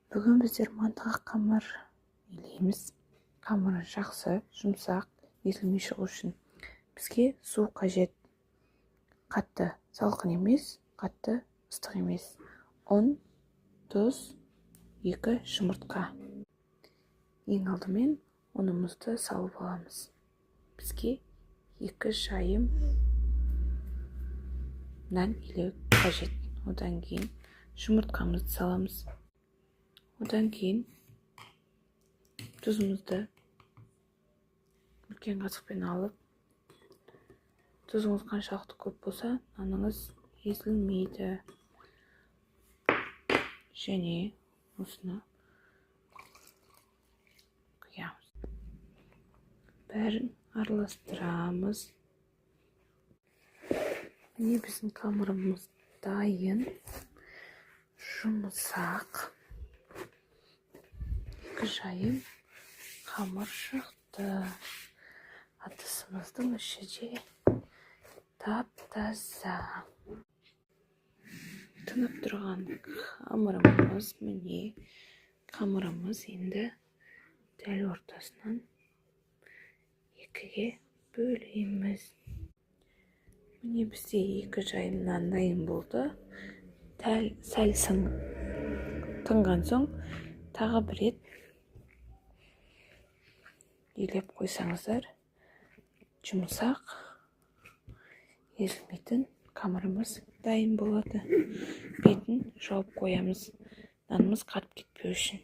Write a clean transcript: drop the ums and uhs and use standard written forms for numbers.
Бүгін біздер мантыға қамыр илейміз. Қамыры жақсы, жұмсақ, езілмей шығу үшін бізге су қажет. Қатты салқын емес, қатты ыстық емес. Ұн, тұз, 2 жұмыртқа. Ең алдымен ұнымызды салып аламыз. Бізге 2 шайым нан илеу қажет. Одан кейін жұмыртқамызды саламыз. Одан кейін тұзымызды үлкен қасықпен алып, тұзыңыз қаншалықты көп болса, наныңыз езілмейді. Және осыны құямыз. Бәрін араластырамыз. Міне біздің қамырымыз дайын, жұмсақ. 2 шайым қамыр шықты. Ыдысымыздың іші де тап-таза. Тынып тұрған қамырымыз, міне қамырымыз енді дәл ортасынан 2-ге бөлеміз. Міне бізде 2 шайым нан дайын болды. Сәл тынған соң тағы бір рет илеп қойсаңыздар, жұмсақ, езілмейтін қамырымыз дайын болады. Бетін жауып қоямыз, нанымыз қатып кетпеу үшін.